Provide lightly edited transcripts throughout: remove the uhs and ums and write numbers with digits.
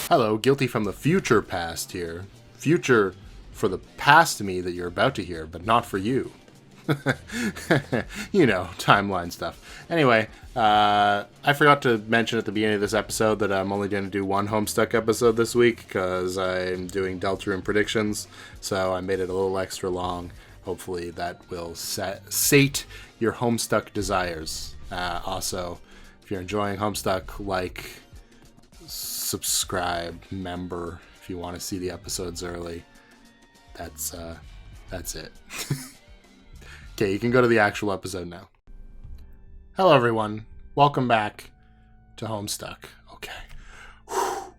Hello, Guilty from the future past here. Future for the past me that you're about to hear, but not for you. You know, timeline stuff. Anyway, I forgot to mention at the beginning of this episode that I'm only going to do one Homestuck episode this week because I'm doing Deltarune predictions, so I made it a little extra long. Hopefully that will sate your Homestuck desires. Also, if you're enjoying Homestuck, like, subscribe, member, if you want to see the episodes early. That's it. Okay, you can go to the actual episode now. Hello, everyone. Welcome back to Homestuck. Okay. Whew.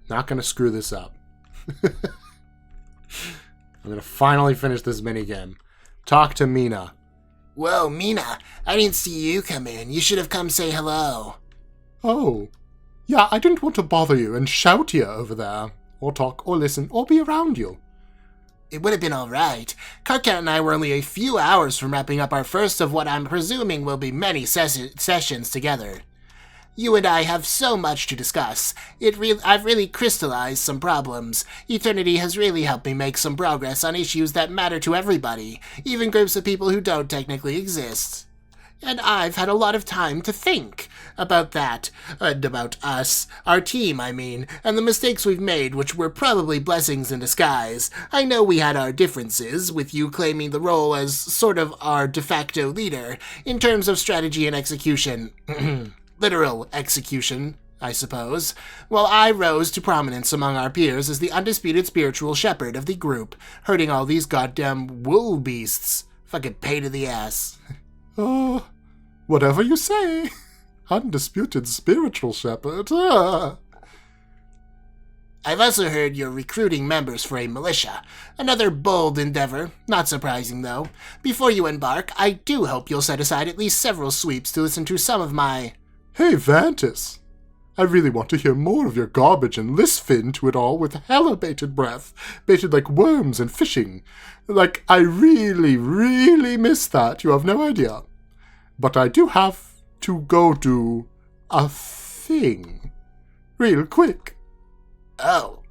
Not going to screw this up. I'm going to finally finish this minigame. Talk to Mina. Whoa, Mina. I didn't see you come in. You should have come say hello. Oh. Yeah, I didn't want to bother you and shout you over there. Or talk, or listen, or be around you. It would have been all right. Carcat and I were only a few hours from wrapping up our first of what I'm presuming will be many sessions together. You and I have so much to discuss. I've really crystallized some problems. Eternity has really helped me make some progress on issues that matter to everybody, even groups of people who don't technically exist. And I've had a lot of time to think about that, and about us, our team, I mean, and the mistakes we've made, which were probably blessings in disguise. I know we had our differences, with you claiming the role as sort of our de facto leader, in terms of strategy and execution. Literal execution, I suppose, while I rose to prominence among our peers as the undisputed spiritual shepherd of the group, herding all these goddamn wool beasts. Fucking pain in the ass. Oh, whatever you say. Undisputed spiritual shepherd. I've also heard you're recruiting members for a militia. Another bold endeavor. Not surprising, though. Before you embark, I do hope you'll set aside at least several sweeps to listen to some of my... Hey, Vantis. I really want to hear more of your garbage and listen to it all with hella bated breath. Baited like worms and fishing. Like, I really, really miss that. You have no idea. But I do have to go do a thing. Real quick. Oh.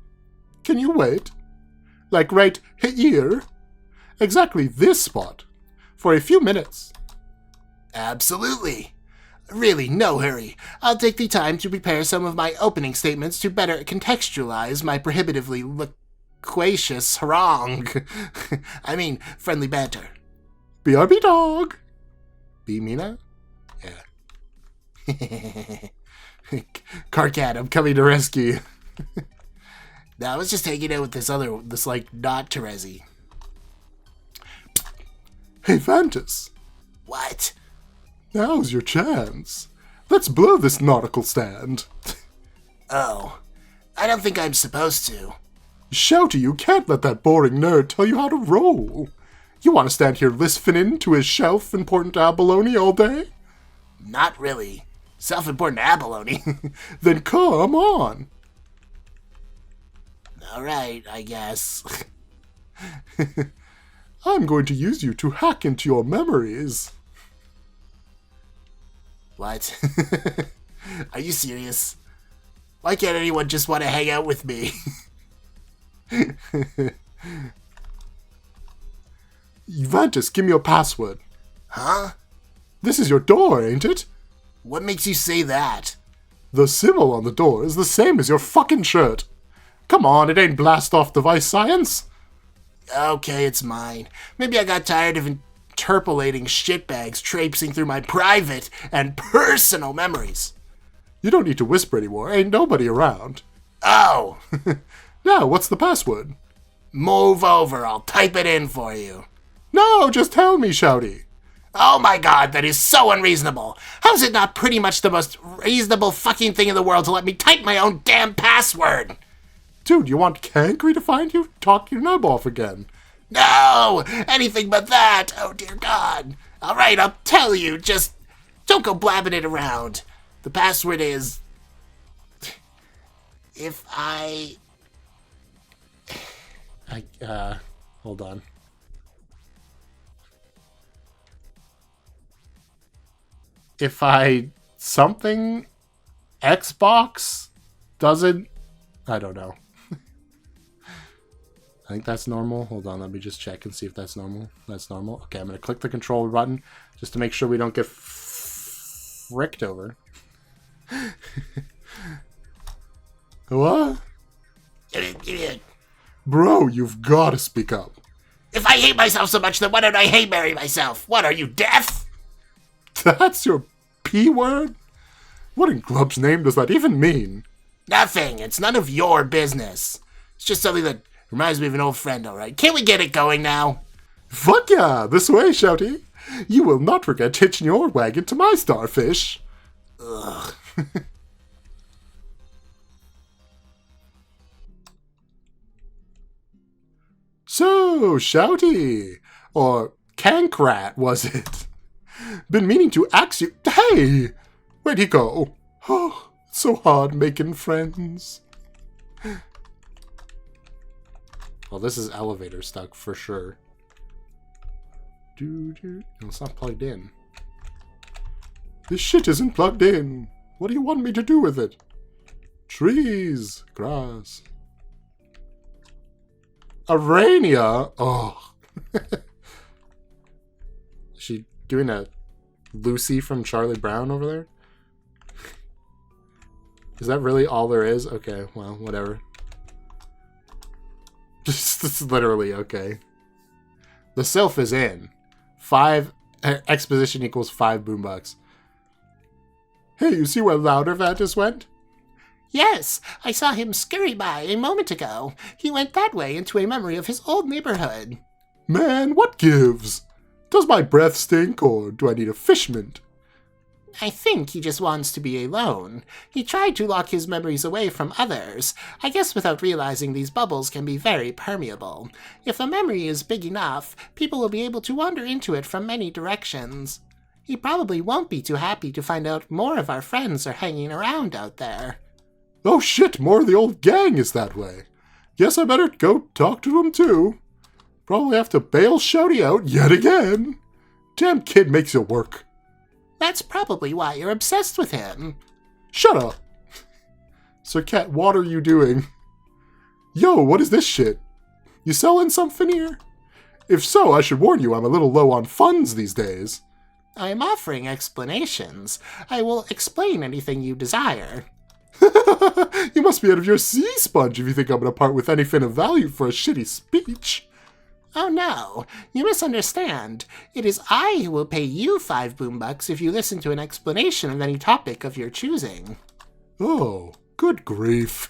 Can you wait? Like right here? Exactly this spot. For a few minutes. Absolutely. Really, no hurry. I'll take the time to prepare some of my opening statements to better contextualize my prohibitively loquacious harangue. I mean, friendly banter. BRB dog. Be Mina? Yeah. Carcat, I'm coming to rescue you. No, I was just hanging out with this not Terezi. Hey, Vantis. What? Now's your chance. Let's blow this nautical stand. Oh, I don't think I'm supposed to. Shouty, you can't let that boring nerd tell you how to roll. You want to stand here listening to his shelf-important abalone all day? Not really. Self-important abalone. Then come on. All right, I guess. I'm going to use you to hack into your memories. What? Are you serious? Why can't anyone just want to hang out with me? Vantis, give me your password. Huh? This is your door, ain't it? What makes you say that? The symbol on the door is the same as your fucking shirt. Come on, it ain't blast off device science. Okay, it's mine. Maybe I got tired of interpolating shitbags traipsing through my private and personal memories. You don't need to whisper anymore. Ain't nobody around. Oh! Now, what's the password? Move over. I'll type it in for you. No, just tell me, Shouty. Oh my god, that is so unreasonable. How's it not pretty much the most reasonable fucking thing in the world to let me type my own damn password? Dude, you want Cankry to find you? Talk your nub off again. No! Anything but that! Oh dear god. Alright, I'll tell you. Just don't go blabbing it around. The password is... If I... Hold on. If I something Xbox doesn't I don't know. I think that's normal. Hold on, let me just check and see if that's normal. That's normal. Okay, I'm going to click the control button just to make sure we don't get fricked over. What? Bro, you've got to speak up. If I hate myself so much, then why don't I hate Mary myself? What, are you deaf? That's your P word? What in Glub's name does that even mean? Nothing. It's none of your business. It's just something that reminds me of an old friend, alright? Can't we get it going now? Fuck yeah! This way, Shouty! You will not forget hitching your wagon to my starfish! Ugh. So, Shouty! Or Cankrat, was it? Been meaning to ask you... Hey! Where'd he go? Oh, it's so hard making friends. Well, this is elevator stuck for sure. It's not plugged in. This shit isn't plugged in. What do you want me to do with it? Trees. Grass. Arania? Oh. Is she doing a Lucy from Charlie Brown over there? Is that really all there is? Okay, well, whatever. This is literally okay. The sylph is in. 5 exposition equals 5 boombucks. Hey, you see where Loudervantis went? Yes, I saw him scurry by a moment ago. He went that way into a memory of his old neighborhood. Man, what gives? Does my breath stink, or do I need a fishment? I think he just wants to be alone. He tried to lock his memories away from others, I guess without realizing these bubbles can be very permeable. If a memory is big enough, people will be able to wander into it from many directions. He probably won't be too happy to find out more of our friends are hanging around out there. Oh shit, more of the old gang is that way. Guess I better go talk to them too. Probably have to bail Shouty out yet again. Damn kid makes you work. That's probably why you're obsessed with him. Shut up. Sir Cat, what are you doing? Yo, what is this shit? You selling something here? If so, I should warn you I'm a little low on funds these days. I am offering explanations. I will explain anything you desire. You must be out of your sea sponge if you think I'm going to part with anything of value for a shitty speech. Oh no, you misunderstand. It is I who will pay you 5 boombucks if you listen to an explanation of any topic of your choosing. Oh, good grief.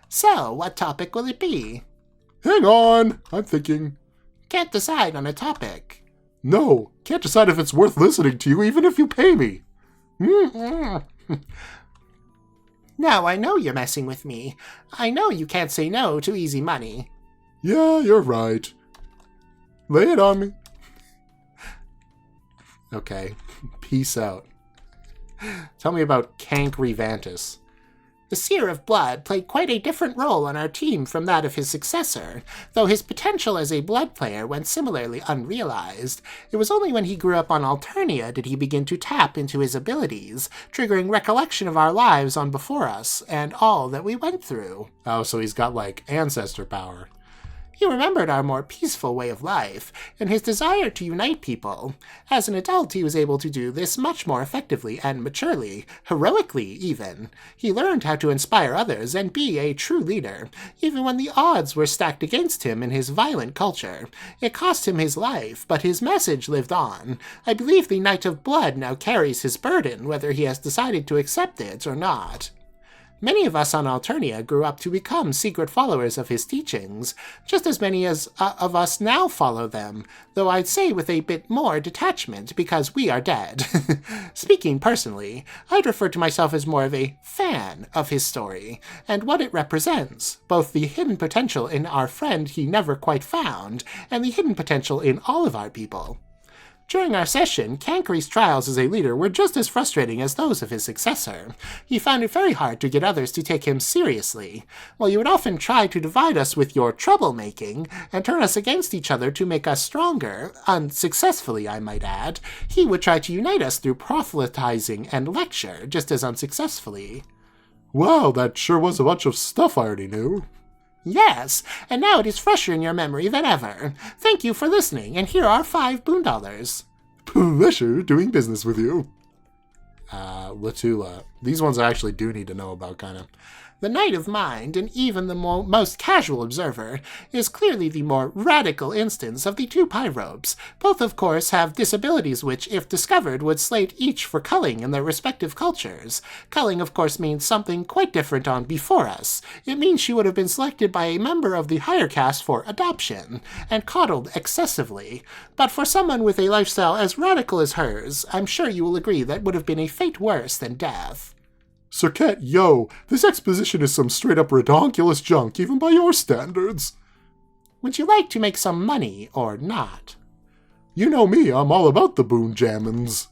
So, what topic will it be? Hang on, I'm thinking. Can't decide on a topic. No, can't decide if it's worth listening to you even if you pay me. Now I know you're messing with me. I know you can't say no to easy money. Yeah, you're right. Lay it on me. Okay, peace out. Tell me about Cankrivantis. The Seer of Blood played quite a different role on our team from that of his successor, though his potential as a blood player went similarly unrealized. It was only when he grew up on Alternia did he begin to tap into his abilities, triggering recollection of our lives on before us and all that we went through. Oh, so he's got, like, ancestor power. He remembered our more peaceful way of life, and his desire to unite people. As an adult, he was able to do this much more effectively and maturely, heroically even. He learned how to inspire others and be a true leader, even when the odds were stacked against him in his violent culture. It cost him his life, but his message lived on. I believe the Knight of Blood now carries his burden, whether he has decided to accept it or not. Many of us on Alternia grew up to become secret followers of his teachings, just as many as of us now follow them, though I'd say with a bit more detachment because we are dead. Speaking personally, I'd refer to myself as more of a fan of his story, and what it represents, both the hidden potential in our friend he never quite found, and the hidden potential in all of our people. During our session, Cankry's trials as a leader were just as frustrating as those of his successor. He found it very hard to get others to take him seriously. While you would often try to divide us with your troublemaking and turn us against each other to make us stronger, unsuccessfully I might add, he would try to unite us through proselytizing and lecture just as unsuccessfully. Wow, that sure was a bunch of stuff I already knew. Yes, and now it is fresher in your memory than ever. Thank you for listening, and here are $5 boon. Pleasure doing business with you. Latula. These ones I actually do need to know about, kind of. The Knight of Mind, and even the most casual observer, is clearly the more radical instance of the two pyrobes. Both, of course, have disabilities which, if discovered, would slate each for culling in their respective cultures. Culling, of course, means something quite different on Before Us. It means she would have been selected by a member of the higher caste for adoption, and coddled excessively. But for someone with a lifestyle as radical as hers, I'm sure you will agree that would have been a fate worse than death. Cirquette, yo, this exposition is some straight-up redonkulous junk, even by your standards. Would you like to make some money, or not? You know me, I'm all about the boon jammins.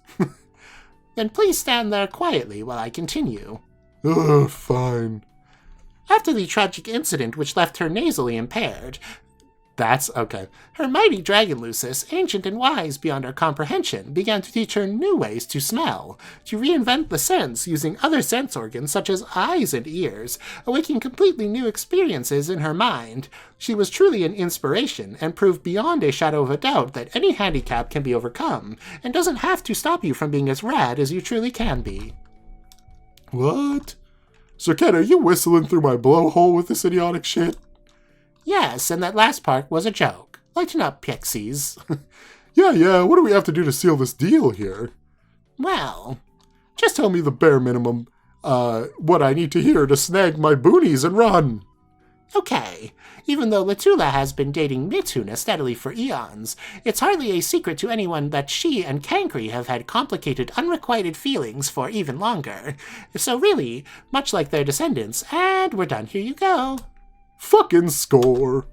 Then please stand there quietly while I continue. Fine. After the tragic incident which left her nasally impaired, That's okay. her mighty dragon Lucis, ancient and wise beyond our comprehension, began to teach her new ways to smell, to reinvent the sense using other sense organs such as eyes and ears, awaking completely new experiences in her mind. She was truly an inspiration, and proved beyond a shadow of a doubt that any handicap can be overcome, and doesn't have to stop you from being as rad as you truly can be. What? Cirquette, are you whistling through my blowhole with this idiotic shit? Yes, and that last part was a joke. Lighten up, pixies. Yeah, what do we have to do to seal this deal here? Well, just tell me the bare minimum, what I need to hear to snag my boonies and run. Okay, even though Latula has been dating Mitsuna steadily for eons, it's hardly a secret to anyone that she and Kankri have had complicated, unrequited feelings for even longer. So really, much like their descendants, and we're done, here you go. Fucking score.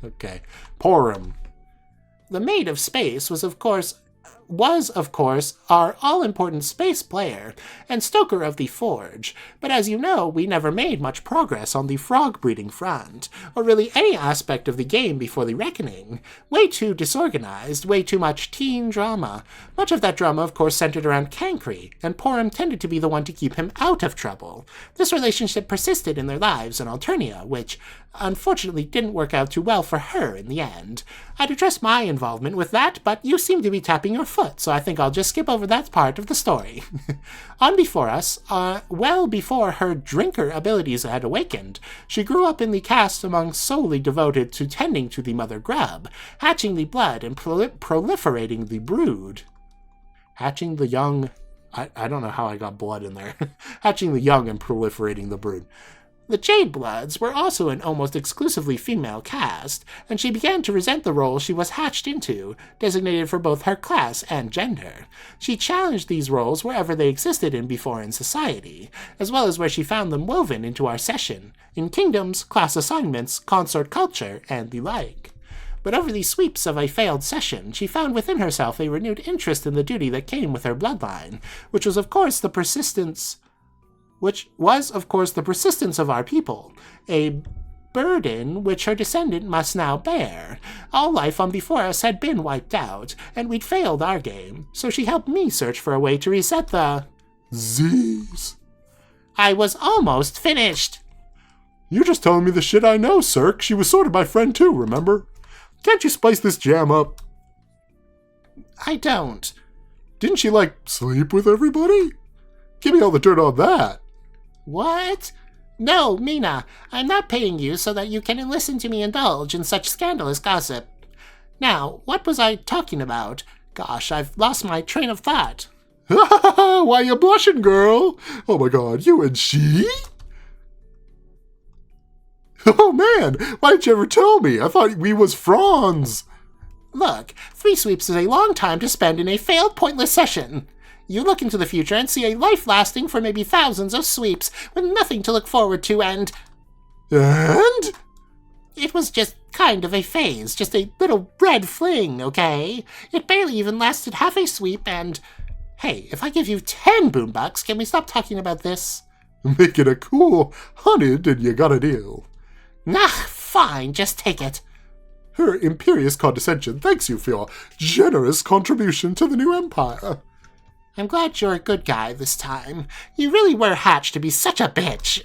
Okay, pour him. The Maid of Space was of course our all-important space player and stoker of the Forge, but as you know, we never made much progress on the frog-breeding front, or really any aspect of the game before the Reckoning. Way too disorganized, way too much teen drama. Much of that drama, of course, centered around Kankri, and Porum tended to be the one to keep him out of trouble. This relationship persisted in their lives in Alternia, which, unfortunately, didn't work out too well for her in the end. I'd address my involvement with that, but you seem to be tapping your foot, so I think I'll just skip over that part of the story. On Before Us, well before her drinker abilities had awakened, she grew up in the caste among solely devoted to tending to the mother grub, hatching the blood and proliferating the brood. Hatching the young... I don't know how I got blood in there. Hatching the young and proliferating the brood. The Jade Bloods were also an almost exclusively female caste, and she began to resent the role she was hatched into, designated for both her class and gender. She challenged these roles wherever they existed in Beforean society, as well as where she found them woven into our session, in kingdoms, class assignments, consort culture, and the like. But over the sweeps of a failed session, she found within herself a renewed interest in the duty that came with her bloodline, which was of course the persistence of our people, a burden which her descendant must now bear. All life on Before Us had been wiped out, and we'd failed our game, so she helped me search for a way to reset the... Z's. I was almost finished. You're just telling me the shit I know, Cirque. She was sort of my friend too, remember? Can't you spice this jam up? I don't. Didn't she, sleep with everybody? Give me all the dirt on that. What? No, Mina, I'm not paying you so that you can listen to me indulge in such scandalous gossip. Now, what was I talking about? Gosh, I've lost my train of thought. Why you blushing, girl? Oh my god, you and she? Oh man, why didn't you ever tell me? I thought we was Franz. Look, 3 sweeps is a long time to spend in a failed, pointless session. You look into the future and see a life lasting for maybe thousands of sweeps with nothing to look forward to and... And? It was just kind of a phase, just a little red fling, okay? It barely even lasted half a sweep and... Hey, if I give you 10 boombucks, can we stop talking about this? Make it a cool 100 and you got a deal. Nah, fine, just take it. Her imperious condescension thanks you for your generous contribution to the new empire. I'm glad you're a good guy this time. You really were hatched to be such a bitch.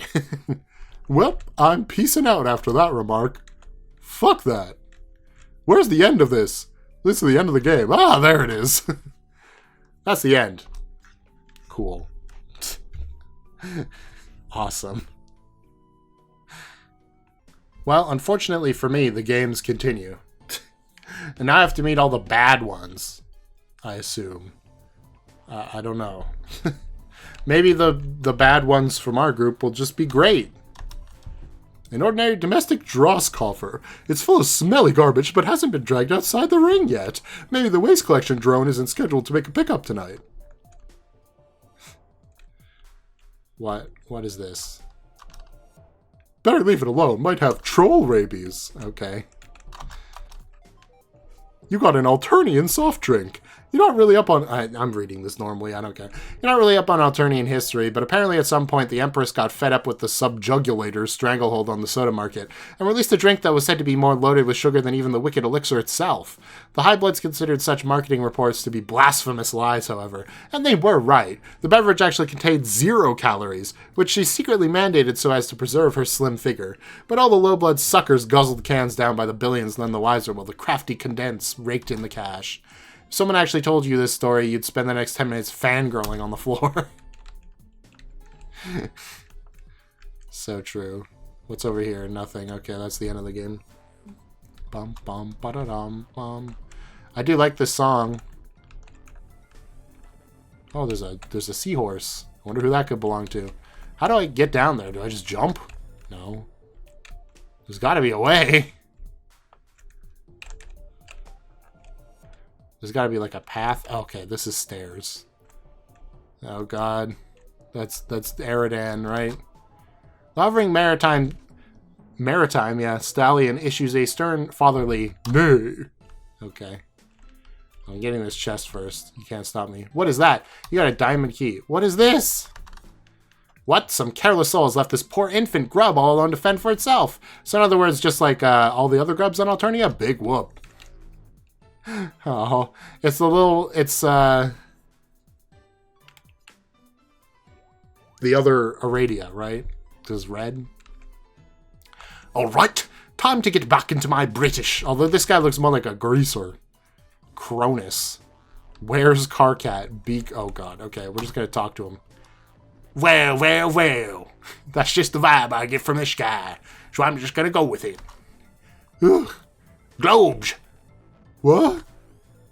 Well, I'm peacing out after that remark. Fuck that. Where's the end of this? This is the end of the game. Ah, there it is. That's the end. Cool. Awesome. Well, unfortunately for me, the games continue. And now I have to meet all the bad ones, I assume. I don't know. Maybe the bad ones from our group will just be great. An ordinary domestic dross coffer. It's full of smelly garbage, but hasn't been dragged outside the ring yet. Maybe the waste collection drone isn't scheduled to make a pickup tonight. What? What is this? Better leave it alone. Might have troll rabies. Okay. You got an Alternian soft drink. You're not really up on... I'm reading this normally, I don't care. You're not really up on Alternian history, but apparently at some point the Empress got fed up with the subjugulator's stranglehold on the soda market, and released a drink that was said to be more loaded with sugar than even the wicked elixir itself. The High Bloods considered such marketing reports to be blasphemous lies, however, and they were right. The beverage actually contained 0 calories, which she secretly mandated so as to preserve her slim figure. But all the low-blood suckers guzzled cans down by the billions none the wiser while the crafty Condense raked in the cash. If someone actually told you this story, you'd spend the next 10 minutes fangirling on the floor. So true. What's over here? Nothing. Okay, that's the end of the game. Bum bum ba-da-dum bum. I do like this song. Oh, there's a seahorse. I wonder who that could belong to. How do I get down there? Do I just jump? No. There's got to be a way. There's got to be like a path. Okay, this is stairs. Oh god. That's Eridan, right? Lavering Maritime, yeah, Stallion issues a stern fatherly nay. Okay. I'm getting this chest first. You can't stop me. What is that? You got a diamond key. What is this? What? Some careless soul has left this poor infant grub all alone to fend for itself. So in other words, just like all the other grubs on Alternia, big whoop. Oh, it's a little, it's, the other Aradia, right? This red. Alright, time to get back into my British, although this guy looks more like a greaser. Cronus. Where's Carcat? Beak, oh god, okay, we're just gonna talk to him. Well, well, well. That's just the vibe I get from this guy, so I'm just gonna go with it. Ugh. Globes. What?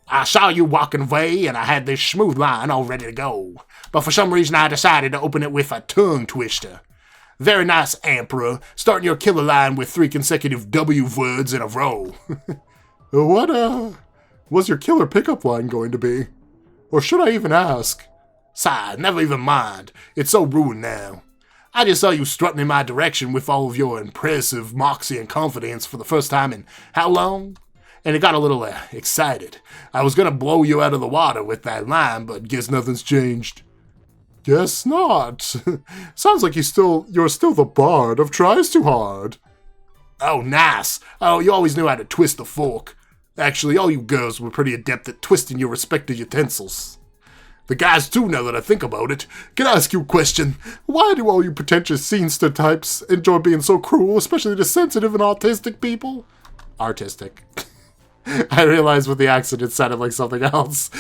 I saw you walking away, and I had this smooth line all ready to go. But for some reason, I decided to open it with a tongue twister. Very nice, Emperor. Starting your killer line with 3 consecutive W words in a row. What, was your killer pickup line going to be? Or should I even ask? Sigh, never even mind. It's so ruined now. I just saw you strutting in my direction with all of your impressive moxie and confidence for the first time in how long? And it got a little excited. I was gonna blow you out of the water with that line, but guess nothing's changed. Guess not. Sounds like you're still the bard of tries too hard. Oh, nice. Oh, you always knew how to twist the fork. Actually, all you girls were pretty adept at twisting your respective utensils. The guys too, now that I think about it. Can I ask you a question? Why do all you pretentious scenester types enjoy being so cruel, especially to sensitive and autistic people? Artistic. I realized with the accent it sounded like something else.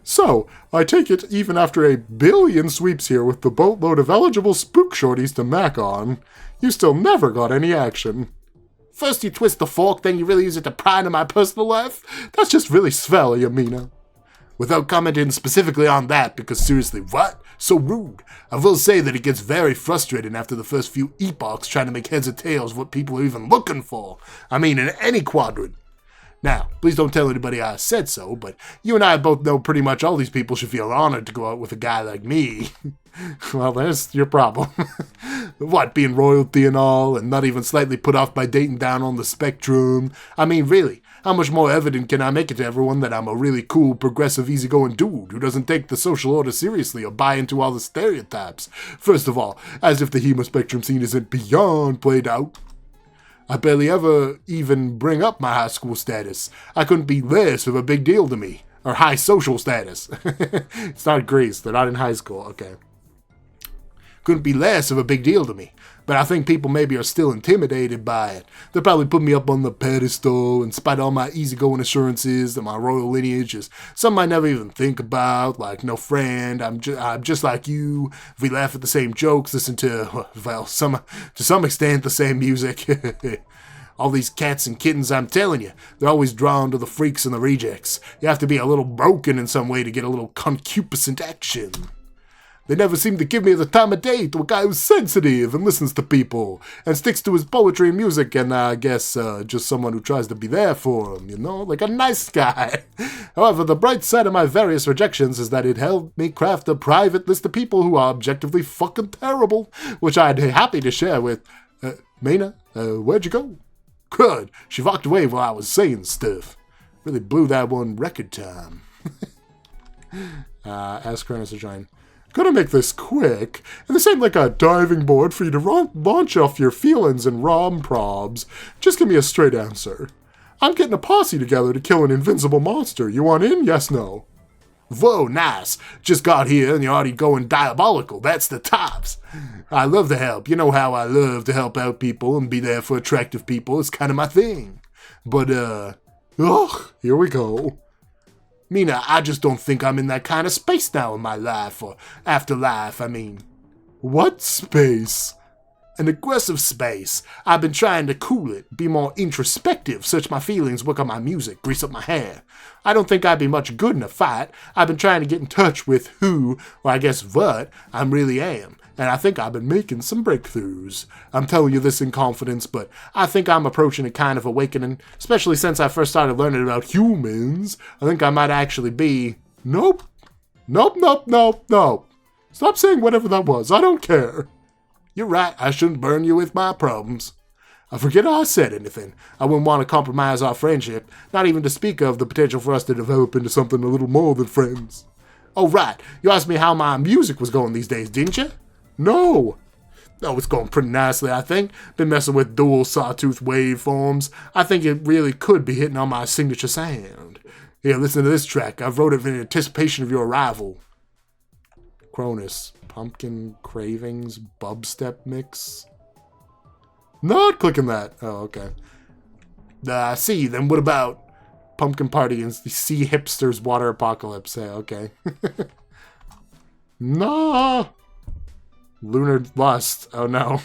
So, I take it even after 1 billion sweeps here with the boatload of eligible spook shorties to mac on, you still never got any action. First you twist the fork, then you really use it to pry into my personal life? That's just really swell, Yamina. Without commenting specifically on that, because seriously, what? So rude. I will say that it gets very frustrating after the first few epochs trying to make heads or tails of what people are even looking for. I mean, in any quadrant. Now, please don't tell anybody I said so, but you and I both know pretty much all these people should feel honored to go out with a guy like me. Well, there's your problem. What, being royalty and all, and not even slightly put off by dating down on the spectrum? I mean, really, how much more evident can I make it to everyone that I'm a really cool, progressive, easy-going dude who doesn't take the social order seriously or buy into all the stereotypes? First of all, as if the hemospectrum scene isn't beyond played out. I barely ever even bring up my high school status. I couldn't be less of a big deal to me. Or high social status. It's not Greece. They're not in high school. Okay. Couldn't be less of a big deal to me. But I think people maybe are still intimidated by it. They'll probably put me up on the pedestal, in spite of all my easygoing assurances that my royal lineage is something I never even think about, like no friend, I'm just like you. If we laugh at the same jokes, listen to, well, to some extent, the same music. All these cats and kittens, I'm telling you, they're always drawn to the freaks and the rejects. You have to be a little broken in some way to get a little concupiscent action. They never seem to give me the time of day to a guy who's sensitive and listens to people and sticks to his poetry and music and I guess just someone who tries to be there for him, you know, like a nice guy. However, the bright side of my various rejections is that it helped me craft a private list of people who are objectively fucking terrible, which I'd be happy to share with... Maina, where'd you go? Good, she walked away while I was saying stuff. Really blew that one record time. Ask Cronus to join. Gonna make this quick, and this ain't like a diving board for you to launch off your feelings and rom-probs. Just give me a straight answer. I'm getting a posse together to kill an invincible monster. You want in? Yes, no? Whoa, nice. Just got here and you're already going diabolical. That's the tops. I love to help. You know how I love to help out people and be there for attractive people. It's kind of my thing. But, here we go. Mina, I just don't think I'm in that kind of space now in my life, or afterlife, I mean. What space? An aggressive space. I've been trying to cool it, be more introspective, search my feelings, work on my music, grease up my hair. I don't think I'd be much good in a fight. I've been trying to get in touch with who, or I guess what, I really am. And I think I've been making some breakthroughs. I'm telling you this in confidence, but I think I'm approaching a kind of awakening, especially since I first started learning about humans. I think I might actually be... Nope. Stop saying whatever that was. I don't care. You're right. I shouldn't burn you with my problems. I forget how I said anything. I wouldn't want to compromise our friendship, not even to speak of the potential for us to develop into something a little more than friends. Oh, right. You asked me how my music was going these days, didn't you? No. Oh, it's going pretty nicely, I think. Been messing with dual sawtooth waveforms. I think it really could be hitting on my signature sound. Here, listen to this track. I've wrote it in anticipation of your arrival. Cronus. Pumpkin Cravings Bubstep Mix. Not clicking that. Oh, okay. See, then what about Pumpkin Party and the Sea Hipsters Water Apocalypse? Okay. Nah. Lunar Lust. Oh no.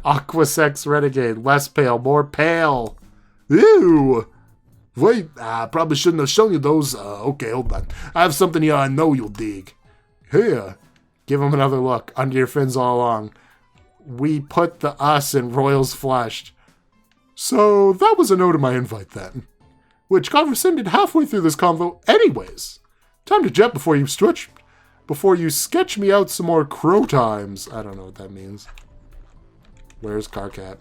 Aquasex Renegade. Less pale, more pale. Ew. Wait, I probably shouldn't have shown you those. Okay, hold on. I have something here I know you'll dig. Here. Give him another look. Under your fins all along. We put the us in Royals Flushed. So, that was a no to my invite then. Which got rescinded halfway through this convo anyways. Time to jet before you sketch me out some more crow times. I don't know what that means. Where's Carcat?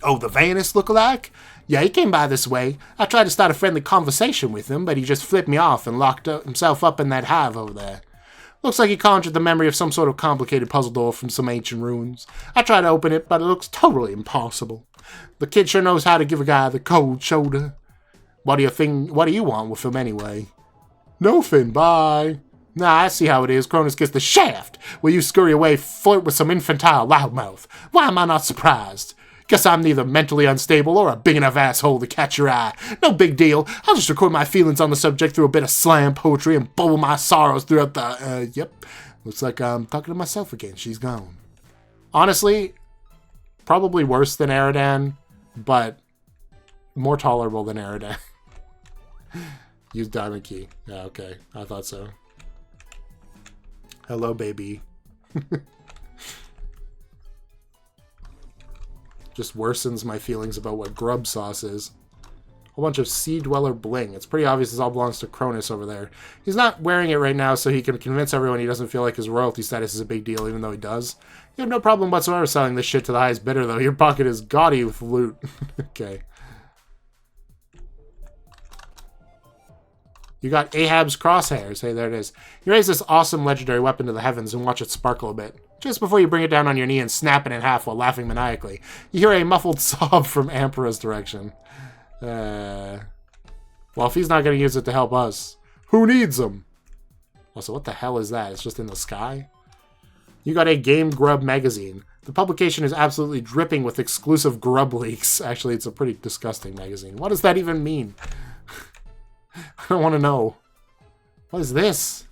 Oh, the Vanus lookalike? Yeah, he came by this way. I tried to start a friendly conversation with him, but he just flipped me off and locked himself up in that hive over there. Looks like he conjured the memory of some sort of complicated puzzle door from some ancient ruins. I tried to open it, but it looks totally impossible. The kid sure knows how to give a guy the cold shoulder. What do you want with him anyway? Nothing, bye. Nah, I see how it is. Cronus gets the shaft. Will you scurry away, flirt with some infantile loudmouth? Why am I not surprised? Guess I'm neither mentally unstable or a big enough asshole to catch your eye. No big deal. I'll just record my feelings on the subject through a bit of slam poetry and bubble my sorrows throughout the... Yep. Looks like I'm talking to myself again. She's gone. Honestly, probably worse than Eridan, but more tolerable than Eridan. Use Diamond Key. Yeah, okay. I thought so. Hello, baby. Just worsens my feelings about what grub sauce is. A whole bunch of Sea Dweller bling. It's pretty obvious this all belongs to Cronus over there. He's not wearing it right now so he can convince everyone he doesn't feel like his royalty status is a big deal, even though he does. You have no problem whatsoever selling this shit to the highest bidder, though. Your pocket is gaudy with loot. Okay. You got Ahab's crosshairs. Hey, there it is. You raise this awesome legendary weapon to the heavens and watch it sparkle a bit. Just before you bring it down on your knee and snap it in half while laughing maniacally, you hear a muffled sob from Emperor's direction. Well, if he's not going to use it to help us, Who needs them? Also, what the hell is that? It's just in the sky? You got a Game Grub magazine. The publication is absolutely dripping with exclusive grub leaks. Actually, it's a pretty disgusting magazine. What does that even mean? I don't want to know. What is this?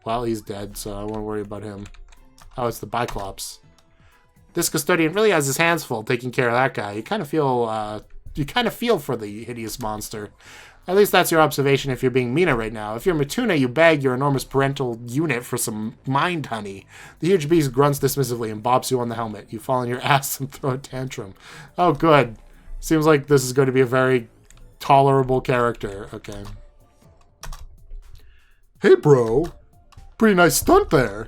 Well, he's dead, so I won't worry about him. Oh, it's the Biclops. This custodian really has his hands full taking care of that guy. You kind of feel for the hideous monster. At least that's your observation if you're being Mina right now. If you're Matuna, you bag your enormous parental unit for some mind honey. The huge beast grunts dismissively and bops you on the helmet. You fall on your ass and throw a tantrum. Oh, good. Seems like this is going to be a very tolerable character. Okay. Hey, bro. Pretty nice stunt there.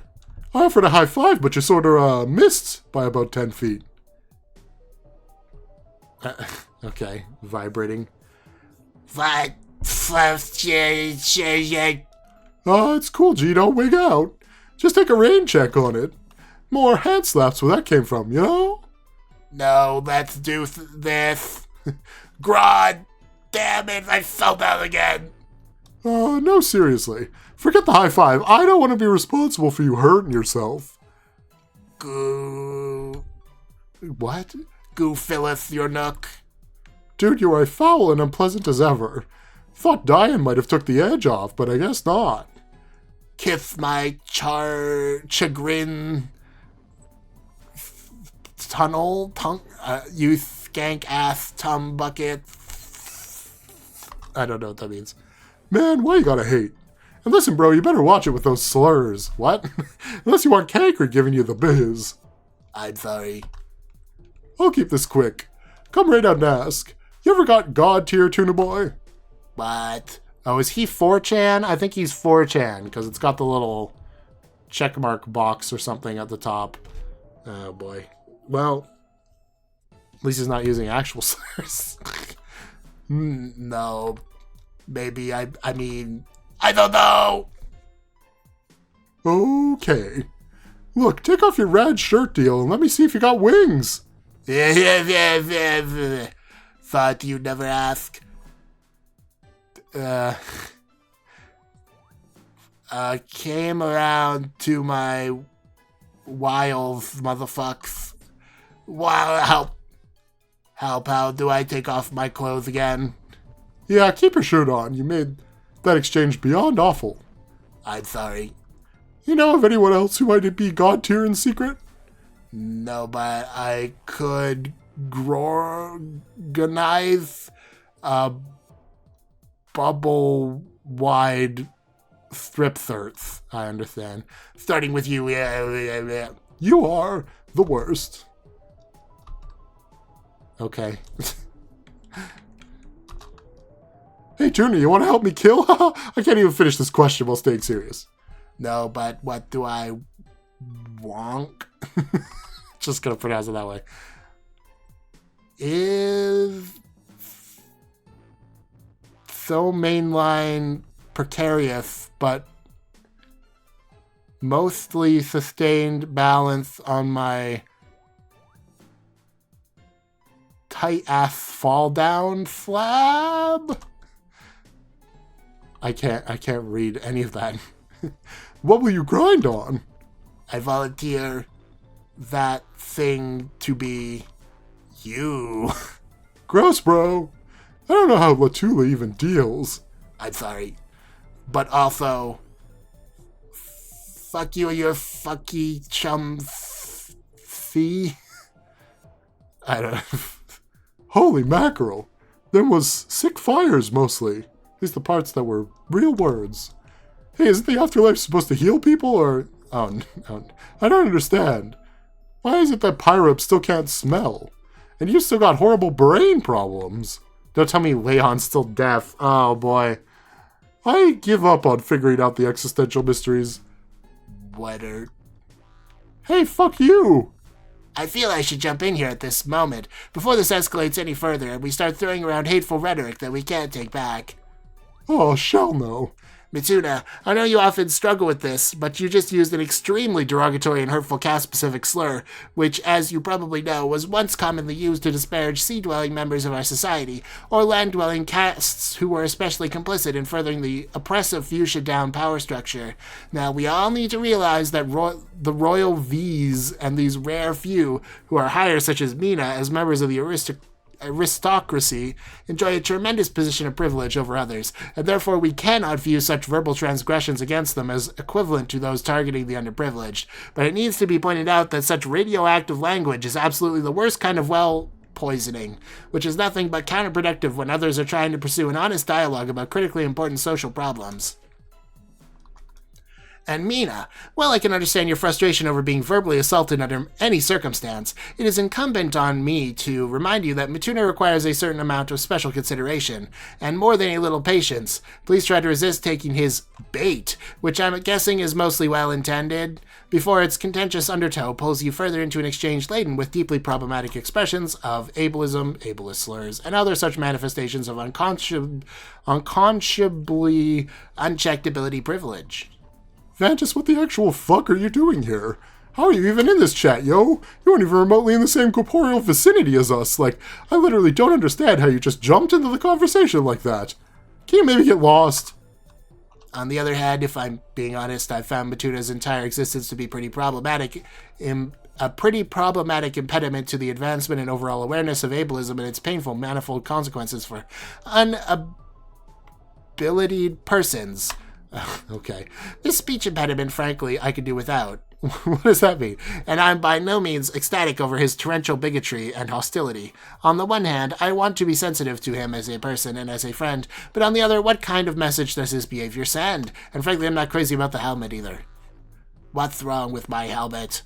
I offered a high five, but you sort of missed by about 10 feet. Okay. Vibrating. What? It's cool, Gino. Wig out. Just take a rain check on it. More hand slaps where that came from, you know? No, let's do this. Grod, damn it, I fell down again. No, seriously. Forget the high five. I don't want to be responsible for you hurting yourself. Goo. What? Goo filleth your nook. Dude, you are foul and unpleasant as ever. Thought dying might have took the edge off, but I guess not. Kiss my chagrin you skank ass tum bucket. I don't know what that means. Man, why you gotta hate? And listen, bro, you better watch it with those slurs. What? Unless you want Canker giving you the biz. I'm sorry. I'll keep this quick. Come right out and ask. You ever got God tier, Tuna Boy? What? Oh, is he 4chan? I think he's 4chan, because it's got the little checkmark box or something at the top. Oh, boy. Well, at least he's not using actual slurs. No. Maybe, I mean, I don't know! Okay. Look, take off your rad shirt deal and let me see if you got wings. Thought you'd never ask. Came around to my wiles, motherfucks. Wow, help, how do I take off my clothes again? Yeah, keep your shirt on. You made that exchange beyond awful. I'm sorry. You know of anyone else who might be God tier in secret? No, but I could organize a bubble-wide strip thirts, I understand. Starting with you, yeah. You are the worst. Okay. Hey, Tuna, you want to help me kill? I can't even finish this question while staying serious. No, but what do I wonk? Just gonna pronounce it that way. Is so mainline precarious, but mostly sustained balance on my tight ass fall down slab. I can't read any of that. What will you grind on? I volunteer that thing to be you. Gross, bro. I don't know how Latula even deals. I'm sorry. But also, fuck you and your fucky chum fee. I don't know. Holy mackerel. Them was sick fires mostly. At least the parts that were real words. Hey, isn't the afterlife supposed to heal people, or... Oh, no. I don't understand. Why is it that Pyrup still can't smell? And you still got horrible brain problems. Don't tell me Leon's still deaf. Oh, boy. I give up on figuring out the existential mysteries. Wetter. Hey, fuck you! I feel I should jump in here at this moment, before this escalates any further and we start throwing around hateful rhetoric that we can't take back. Oh, shall no. Mituna, I know you often struggle with this, but you just used an extremely derogatory and hurtful caste-specific slur, which, as you probably know, was once commonly used to disparage sea-dwelling members of our society, or land-dwelling castes who were especially complicit in furthering the oppressive fuchsia-down power structure. Now, we all need to realize that the royal V's and these rare few who are higher, such as Mina, as members of the aristocracy, enjoy a tremendous position of privilege over others, and therefore we cannot view such verbal transgressions against them as equivalent to those targeting the underprivileged. But it needs to be pointed out that such radioactive language is absolutely the worst kind of poisoning, which is nothing but counterproductive when others are trying to pursue an honest dialogue about critically important social problems. And Mina, while I can understand your frustration over being verbally assaulted under any circumstance, it is incumbent on me to remind you that Mituna requires a certain amount of special consideration, and more than a little patience. Please try to resist taking his bait, which I'm guessing is mostly well-intended, before its contentious undertow pulls you further into an exchange laden with deeply problematic expressions of ableism, ableist slurs, and other such manifestations of unconscionably unchecked ability privilege. Vantis, what the actual fuck are you doing here? How are you even in this chat, yo? You aren't even remotely in the same corporeal vicinity as us. Like, I literally don't understand how you just jumped into the conversation like that. Can you maybe get lost? On the other hand, if I'm being honest, I've found Mituna's entire existence to be pretty problematic. A pretty problematic impediment to the advancement and overall awareness of ableism and its painful manifold consequences for unabilitied persons. Okay. This speech impediment, frankly, I could do without. What does that mean? And I'm by no means ecstatic over his torrential bigotry and hostility. On the one hand, I want to be sensitive to him as a person and as a friend, but on the other, what kind of message does his behavior send? And frankly, I'm not crazy about the helmet either. What's wrong with my helmet?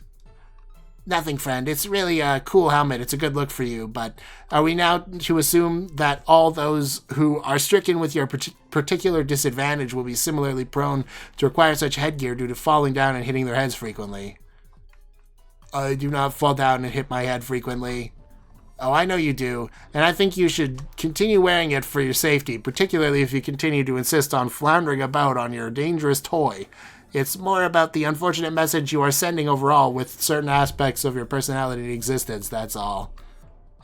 Nothing, friend. It's really a cool helmet. It's a good look for you. But are we now to assume that all those who are stricken with your particular disadvantage will be similarly prone to require such headgear due to falling down and hitting their heads frequently? I do not fall down and hit my head frequently. Oh, I know you do. And I think you should continue wearing it for your safety, particularly if you continue to insist on floundering about on your dangerous toy. It's more about the unfortunate message you are sending overall with certain aspects of your personality and existence, that's all.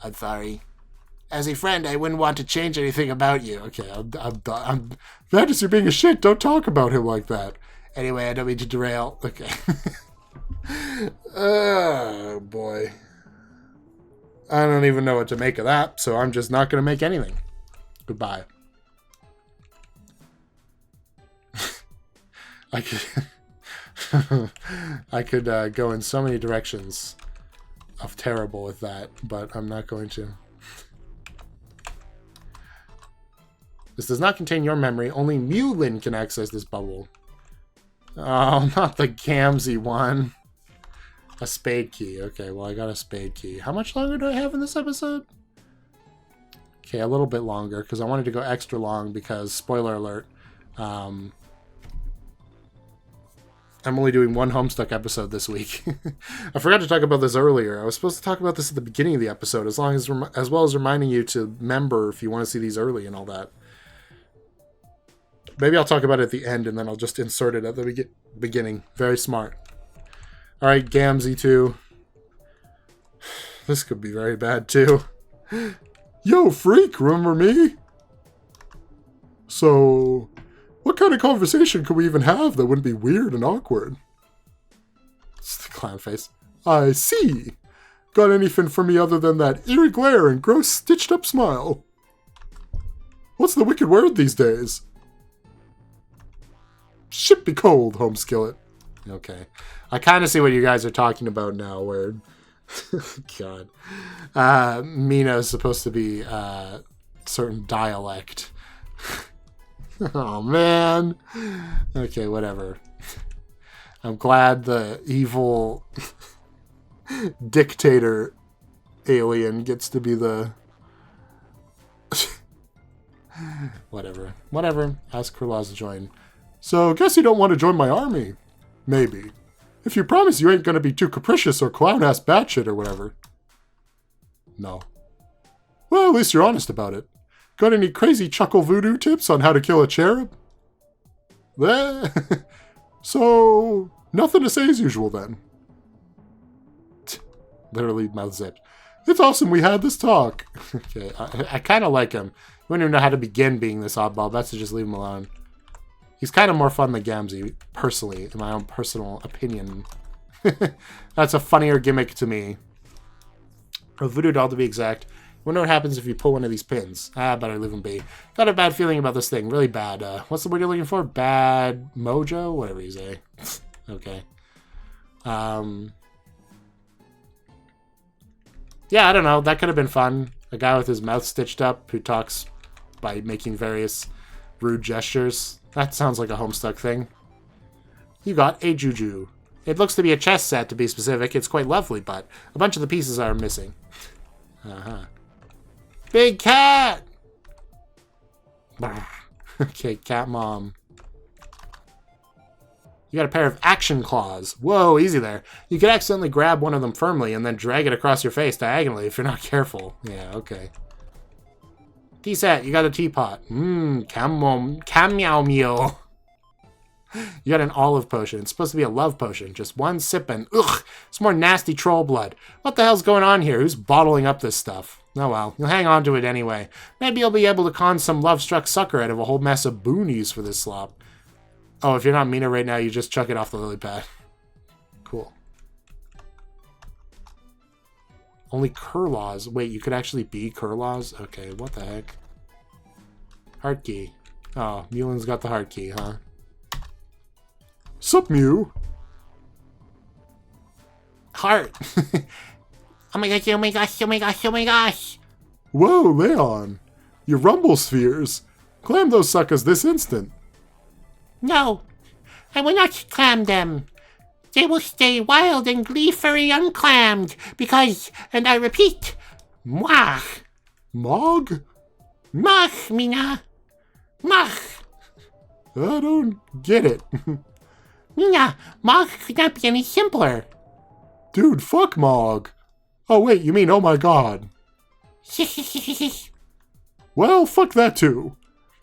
I'm sorry. As a friend, I wouldn't want to change anything about you. Okay, I'm Vantis, you're being a shit. Don't talk about him like that. Anyway, I don't mean to derail. Okay. Oh, boy. I don't even know what to make of that, so I'm just not going to make anything. Goodbye. I could go in so many directions of terrible with that, but I'm not going to. This does not contain your memory. Only Mulin can access this bubble. Oh, not the Gamzee one. A spade key. Okay, well, I got a spade key. How much longer do I have in this episode? Okay, a little bit longer, because I wanted to go extra long, because, spoiler alert, I'm only doing one Homestuck episode this week. I forgot to talk about this earlier. I was supposed to talk about this at the beginning of the episode, as well as reminding you to member if you want to see these early and all that. Maybe I'll talk about it at the end, and then I'll just insert it at the beginning. Very smart. All right, Gamzee 2. This could be very bad, too. Yo, freak, remember me? So, what kind of conversation could we even have that wouldn't be weird and awkward? It's the clown face. I see. Got anything for me other than that eerie glare and gross stitched-up smile? What's the wicked word these days? Shit be cold, home skillet. Okay. I kind of see what you guys are talking about now, where... God. Mina is supposed to be certain dialect. Oh, man. Okay, whatever. I'm glad the evil dictator alien gets to be the... Whatever. Ask Krulaz to join. So, guess you don't want to join my army. Maybe. If you promise you ain't gonna be too capricious or clown-ass batshit or whatever. No. Well, at least you're honest about it. Got any crazy chuckle voodoo tips on how to kill a cherub? So, nothing to say as usual then. Literally mouth zipped. It's awesome we had this talk. Okay, I kind of like him. I wouldn't even know how to begin being this oddball. Best to just leave him alone. He's kind of more fun than Gamzee, personally, in my own personal opinion. That's a funnier gimmick to me. A voodoo doll, to be exact. Wonder what happens if you pull one of these pins. Better leave him be. Got a bad feeling about this thing. Really bad. What's the word you're looking for? Bad mojo? Whatever you say. Okay. Yeah, I don't know. That could have been fun. A guy with his mouth stitched up who talks by making various rude gestures. That sounds like a Homestuck thing. You got a juju. It looks to be a chess set, to be specific. It's quite lovely, but a bunch of the pieces are missing. Big cat! Okay, cat mom. You got a pair of action claws. Whoa, easy there. You could accidentally grab one of them firmly and then drag it across your face diagonally if you're not careful. Yeah, okay. Tea set, you got a teapot. Cam meow. You got an olive potion. It's supposed to be a love potion. Just one sip and ugh, it's more nasty troll blood. What the hell's going on here? Who's bottling up this stuff? Oh well, you'll hang on to it anyway. Maybe you'll be able to con some love-struck sucker out of a whole mess of boonies for this slop. Oh, if you're not Mina right now, you just chuck it off the lily pad. Cool. Only Curlaws. Wait, you could actually be Curlaws? Okay, what the heck? Heart key. Oh, Mewlin's got the heart key, huh? Sup, Mew? Heart. Oh my gosh, oh my gosh, oh my gosh, oh my gosh. Whoa, Leon. Your rumble spheres. Clam those suckers this instant. No, I will not clam them. They will stay wild and gleefully unclammed because, and I repeat, moi. Mog? Mach, Mina. Mach. I don't get it. Mina, Mog could not be any simpler. Dude, fuck Mog. Oh wait, you mean oh my god. Well, fuck that too.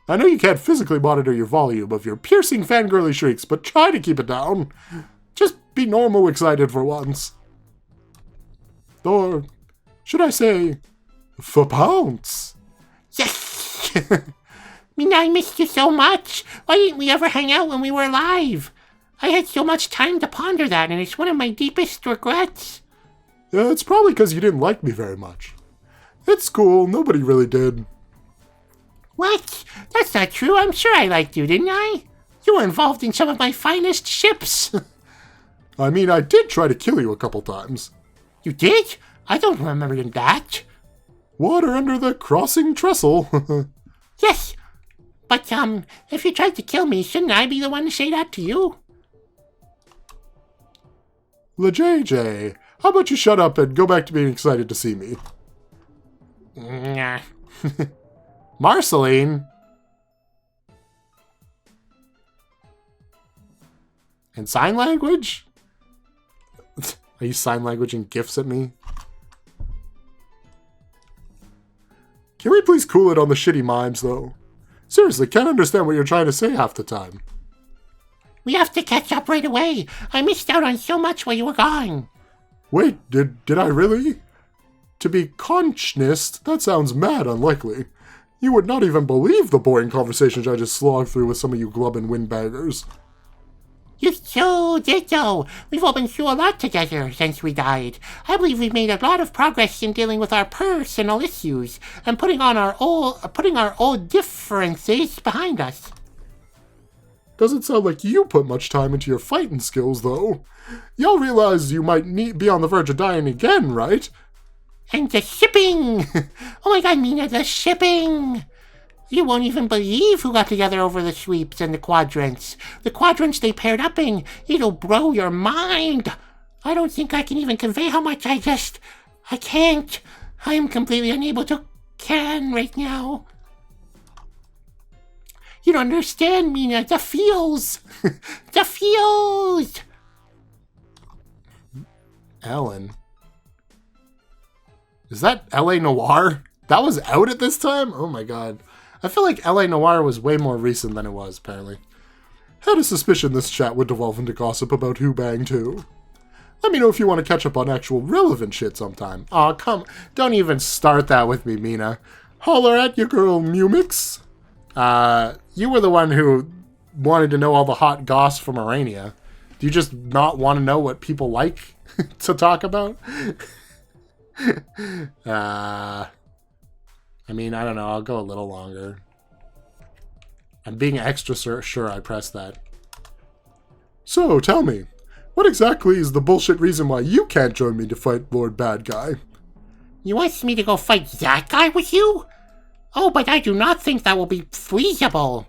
I know you can't physically monitor your volume of your piercing fangirly shrieks, but try to keep it down. Just be normal excited for once. Or, should I say, for pounce? Yes! Mina, I missed you so much. Why didn't we ever hang out when we were alive? I had so much time to ponder that, and it's one of my deepest regrets. Yeah, it's probably because you didn't like me very much. It's cool, nobody really did. What? That's not true. I'm sure I liked you, didn't I? You were involved in some of my finest ships. I mean, I did try to kill you a couple times. You did? I don't remember that. Water under the crossing trestle. Yes, but, if you tried to kill me, shouldn't I be the one to say that to you? LeJJ, how about you shut up and go back to being excited to see me? Nah. Marceline? And sign language? Are you sign languaging gifts at me? Can we please cool it on the shitty mimes, though? Seriously, can't understand what you're trying to say half the time. We have to catch up right away. I missed out on so much while you were gone. Wait, did I really? To be conchnist, that sounds mad unlikely. You would not even believe the boring conversations I just slogged through with some of you glubbin' windbaggers. You so ditto. We've all been through a lot together since we died. I believe we've made a lot of progress in dealing with our personal issues and putting our old differences behind us. Doesn't sound like you put much time into your fighting skills, though. Y'all realize you might be on the verge of dying again, right? And the shipping! Oh my god, Mina, the shipping! You won't even believe who got together over the sweeps and the quadrants. The quadrants they paired up in. It'll blow your mind. I don't think I can even convey how much I can't. I am completely unable to can right now. You don't understand, Mina. The feels. The feels. Ellen. Is that L.A. Noire? That was out at this time? Oh my god. I feel like L.A. Noire was way more recent than it was, apparently. Had a suspicion this chat would devolve into gossip about who banged who. Let me know if you want to catch up on actual relevant shit sometime. Aw, come, don't even start that with me, Mina. Holler at your girl, Mumix. You were the one who wanted to know all the hot goss from Arania. Do you just not want to know what people like to talk about? I mean, I don't know. I'll go a little longer. I'm being extra sure I pressed that. So, tell me, what exactly is the bullshit reason why you can't join me to fight Lord Bad Guy? You want me to go fight that guy with you? Oh, but I do not think that will be feasible.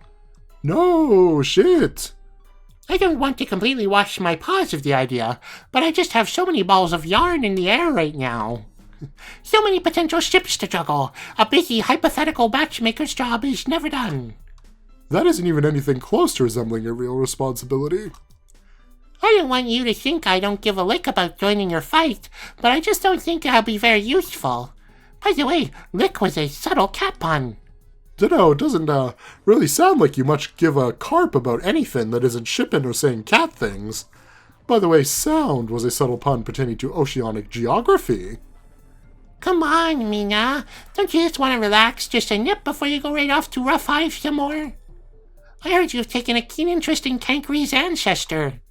No, shit. I don't want to completely wash my paws of the idea, but I just have so many balls of yarn in the air right now. So many potential ships to juggle. A busy hypothetical matchmaker's job is never done. That isn't even anything close to resembling a real responsibility. I don't want you to think I don't give a lick about joining your fight, but I just don't think I'll be very useful. By the way, lick was a subtle cat pun. Dunno, it doesn't really sound like you much give a carp about anything that isn't shipping or saying cat things. By the way, sound was a subtle pun pertaining to oceanic geography. Come on, Mina. Don't you just want to relax just a nip before you go right off to rough hive some more? I heard you've taken a keen interest in Kankri's ancestor.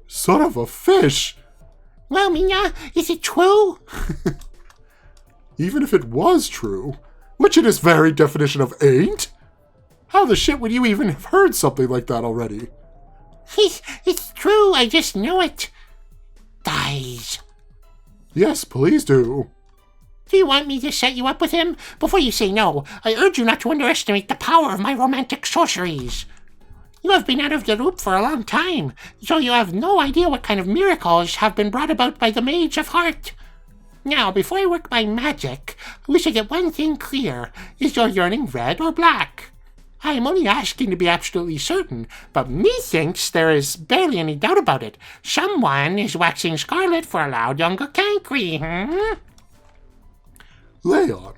Son of a fish! Well, Mina, is it true? Even if it was true, which in its very definition of ain't? How the shit would you even have heard something like that already? It's true, I just know it. Dies. Yes, please do. Do you want me to set you up with him? Before you say no, I urge you not to underestimate the power of my romantic sorceries. You have been out of the loop for a long time, so you have no idea what kind of miracles have been brought about by the Mage of Heart. Now, before I work my magic, we should get one thing clear. Is your yearning red or black? I am only asking to be absolutely certain, but methinks there is barely any doubt about it. Someone is waxing scarlet for a loud younger Kankri, Leon,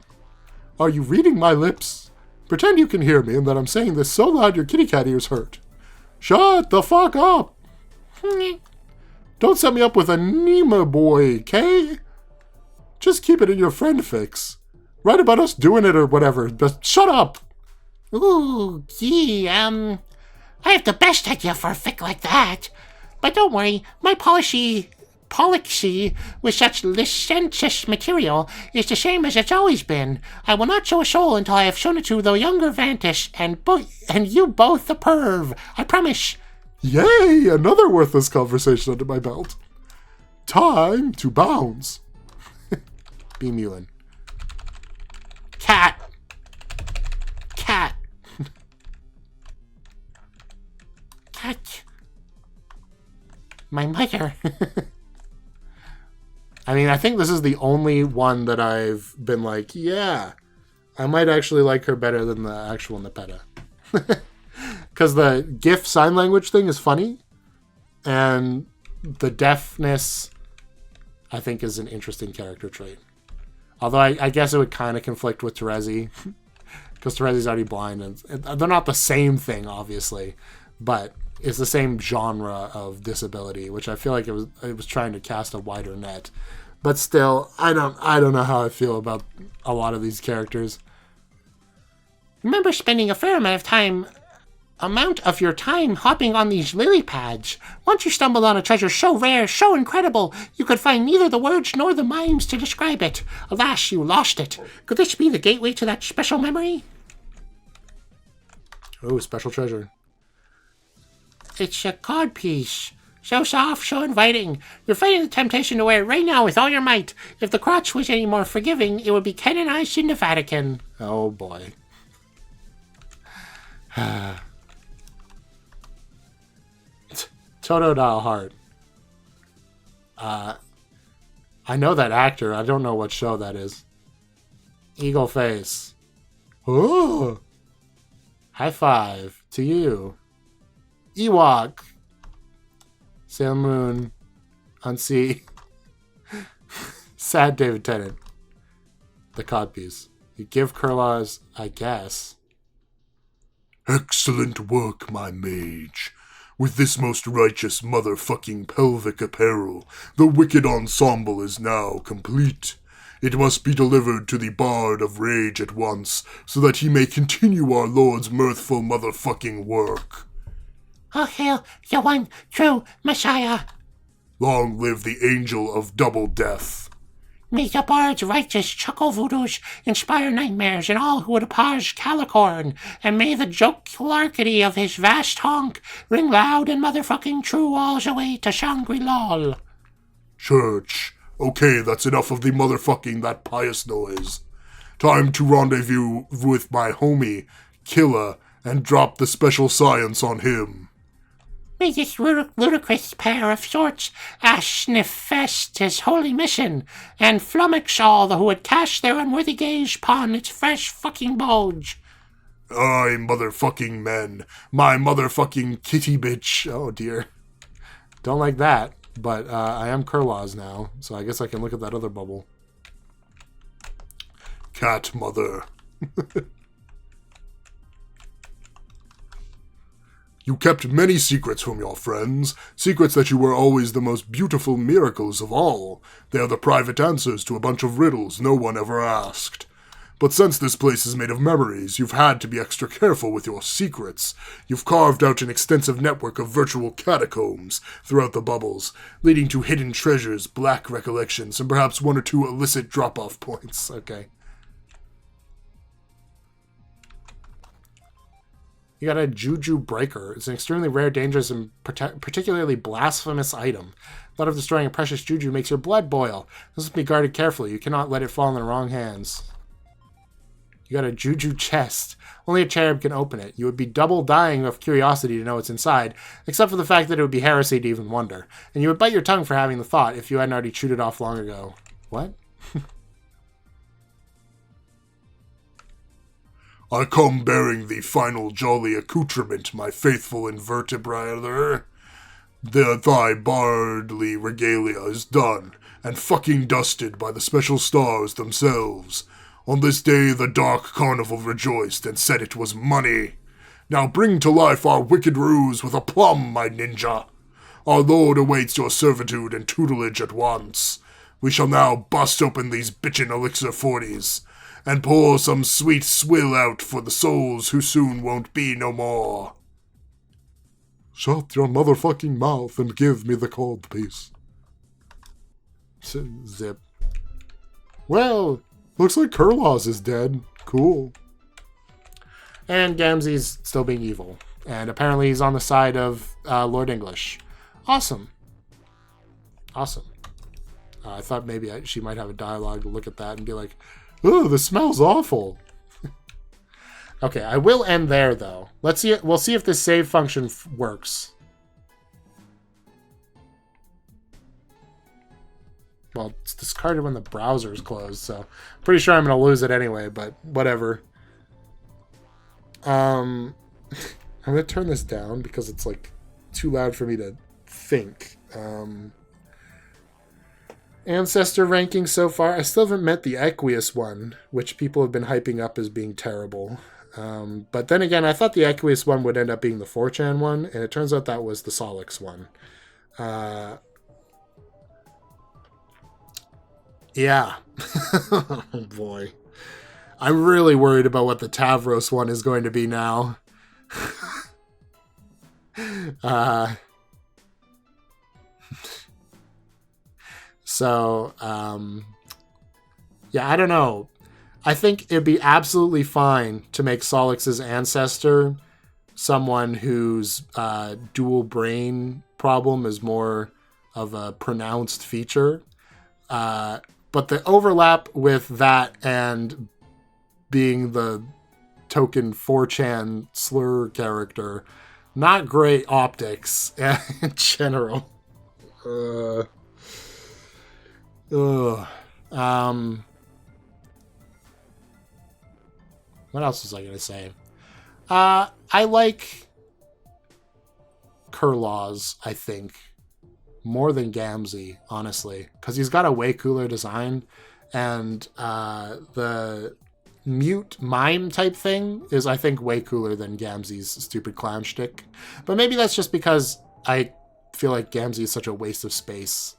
are you reading my lips? Pretend you can hear me and that I'm saying this so loud your kitty cat ears hurt. Shut the fuck up! Don't set me up with a Nemo boy, okay? Just keep it in your friend fix. Write about us doing it or whatever, but shut up! Ooh, gee, I have the best idea for a fic like that. But don't worry, my policy with such licentious material is the same as it's always been. I will not show a soul until I have shown it to the younger Vantis, and you both the perv. I promise. Yay! Another worthless conversation under my belt. Time to bounce. Be Mewin. Cat. My mother. I mean, I think this is the only one that I've been like, yeah, I might actually like her better than the actual Nepeta. Because the GIF sign language thing is funny, and the deafness, I think, is an interesting character trait. Although I guess it would kind of conflict with Terezi, because Terezi's already blind, and they're not the same thing, obviously, but it's the same genre of disability, which I feel like it was trying to cast a wider net. But still, I don't know how I feel about a lot of these characters. Remember spending a fair amount of your time hopping on these lily pads. Once you stumbled on a treasure so rare, so incredible, you could find neither the words nor the mimes to describe it. Alas, you lost it. Could this be the gateway to that special memory? Oh, special treasure. It's a cod piece. So soft, so inviting. You're fighting the temptation to wear it right now with all your might. If the crotch was any more forgiving, it would be canonized in the Vatican. Oh, boy. Totodile Heart. I know that actor. I don't know what show that is. Eagle Face. Oh! High five to you. Ewok. Sailor Moon. Unsea. Sad David Tennant. The codpiece. You give Kurla's, I guess. Excellent work, my mage. With this most righteous motherfucking pelvic apparel, the wicked ensemble is now complete. It must be delivered to the Bard of Rage at once, so that he may continue our Lord's mirthful motherfucking work. Oh, hail the one true Messiah. Long live the Angel of Double Death. May the Bard's righteous chuckle voodoos inspire nightmares in all who would oppose Calicorn, and may the jocularity of his vast honk ring loud and motherfucking true all the way to Shangri-La. Church. Okay, that's enough of the motherfucking that pious noise. Time to rendezvous with my homie, Killa, and drop the special science on him. May this ludicrous pair of sorts snifest his holy mission, and flummox all who would cast their unworthy gaze upon its fresh fucking bulge. Aye, motherfucking men. My motherfucking kitty bitch. Oh, dear. Don't like that, but I am Kurlaws now, so I guess I can look at that other bubble. Cat mother. You kept many secrets from your friends, secrets that you were always the most beautiful miracles of all. They are the private answers to a bunch of riddles no one ever asked. But since this place is made of memories, you've had to be extra careful with your secrets. You've carved out an extensive network of virtual catacombs throughout the bubbles, leading to hidden treasures, black recollections, and perhaps one or two illicit drop-off points. Okay. You got a Juju Breaker. It's an extremely rare, dangerous, and particularly blasphemous item. Thought of destroying a precious Juju makes your blood boil. This must be guarded carefully. You cannot let it fall in the wrong hands. You got a Juju chest. Only a cherub can open it. You would be double dying of curiosity to know what's inside, except for the fact that it would be heresy to even wonder. And you would bite your tongue for having the thought if you hadn't already chewed it off long ago. What? I come bearing the final jolly accoutrement, my faithful invertebrator. Thy bardly regalia is done, and fucking dusted by the special stars themselves. On this day the dark carnival rejoiced and said it was money. Now bring to life our wicked ruse with aplomb, my ninja. Our lord awaits your servitude and tutelage at once. We shall now bust open these bitchin' elixir 40s, and pour some sweet swill out for the souls who soon won't be no more. Shut your motherfucking mouth and give me the cold piece. Zip. Well, looks like Kurlaws is dead. Cool. And Gamzee's still being evil. And apparently he's on the side of Lord English. Awesome. Awesome. I thought maybe she might have a dialogue to look at that and be like, "Oh, this smells awful." Okay, I will end there though. Let's see. We'll see if this save function works. Well, it's discarded when the browser is closed, so pretty sure I'm going to lose it anyway. But whatever. I'm going to turn this down because it's like too loud for me to think. Ancestor ranking so far. I still haven't met the Equius one, which people have been hyping up as being terrible. But then again, I thought the Equius one would end up being the 4chan one, and it turns out that was the Solix one. Yeah. Oh boy. I'm really worried about what the Tavros one is going to be now. So, yeah, I don't know. I think it'd be absolutely fine to make Solix's ancestor someone whose dual brain problem is more of a pronounced feature. But the overlap with that and being the token 4chan slur character, not great optics in general. What else was I going to say? I like Kurlaws, I think, more than Gamzee, honestly, because he's got a way cooler design, and the mute mime type thing is, I think, way cooler than Gamzee's stupid clown shtick. But maybe that's just because I feel like Gamzee is such a waste of space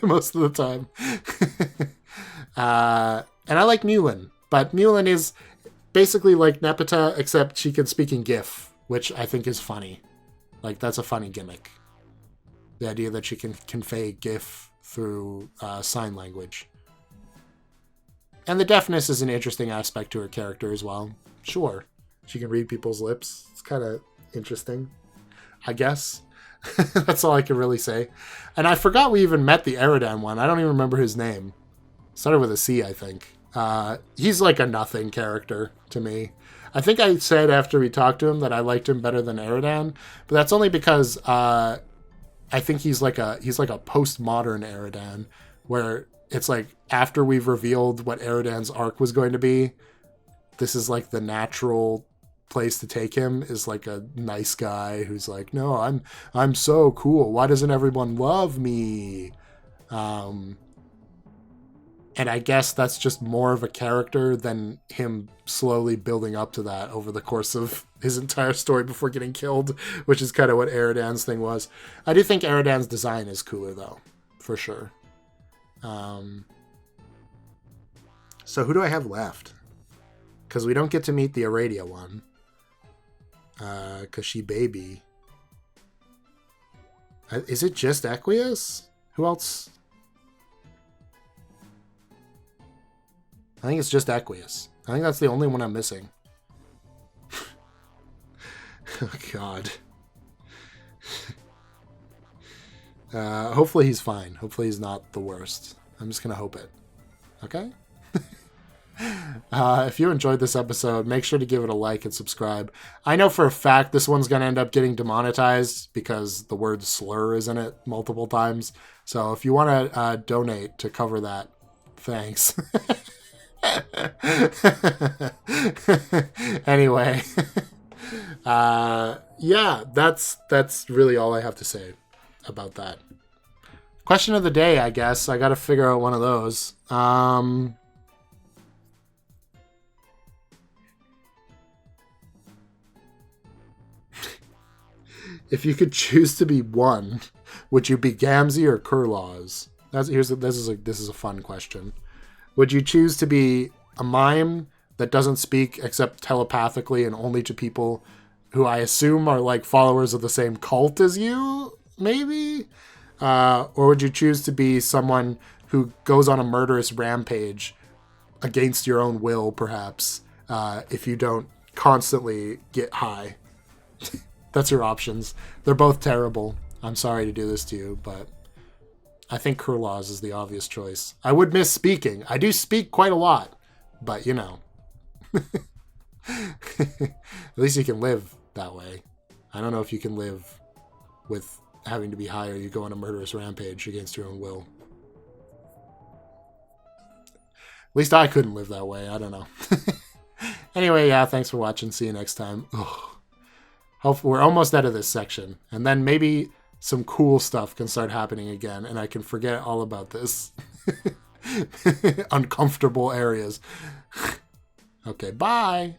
most of the time. And I like Mulin, but Mulin is basically like Nepeta, except she can speak in GIF, which I think is funny. Like, that's a funny gimmick. The idea that she can convey GIF through sign language. And the deafness is an interesting aspect to her character as well. Sure. She can read people's lips. It's kind of interesting, I guess. That's all I can really say. And I forgot we even met the Eridan one. I don't even remember his name. Started with a C, I think. He's like a nothing character to me. I think I said after we talked to him that I liked him better than Eridan, but that's only because I think he's like a postmodern Eridan, where it's like after we've revealed what Eridan's arc was going to be, this is like the natural place to take him, is like a nice guy who's like, no, I'm so cool. Why doesn't everyone love me? And I guess that's just more of a character than him slowly building up to that over the course of his entire story before getting killed, which is kind of what Eridan's thing was. I do think Eridan's design is cooler, though, for sure. So who do I have left? Because we don't get to meet the Aradia one. Because she baby. Is it just Equius? Who else? I think it's just Equius. I think that's the only one I'm missing. Oh, God. Hopefully he's fine. Hopefully he's not the worst. I'm just going to hope it. Okay? If you enjoyed this episode, make sure to give it a like and subscribe. I know for a fact this one's going to end up getting demonetized because the word slur is in it multiple times. So if you want to donate to cover that, thanks. Anyway, yeah, that's really all I have to say about that. Question of the day, I guess. I got to figure out one of those. If you could choose to be one, would you be Gamzee or Kurlauz? This is a fun question. Would you choose to be a mime that doesn't speak except telepathically and only to people who I assume are like followers of the same cult as you, maybe? Or would you choose to be someone who goes on a murderous rampage against your own will, perhaps, if you don't constantly get high? That's your options. They're both terrible. I'm sorry to do this to you, but I think Kurlauz is the obvious choice. I would miss speaking. I do speak quite a lot, but you know. At least you can live that way. I don't know if you can live with having to be high or you go on a murderous rampage against your own will. At least I couldn't live that way. I don't know. Anyway, yeah, thanks for watching. See you next time. Hopefully, we're almost out of this section. And then maybe some cool stuff can start happening again, and I can forget all about this. Uncomfortable areas. Okay, bye.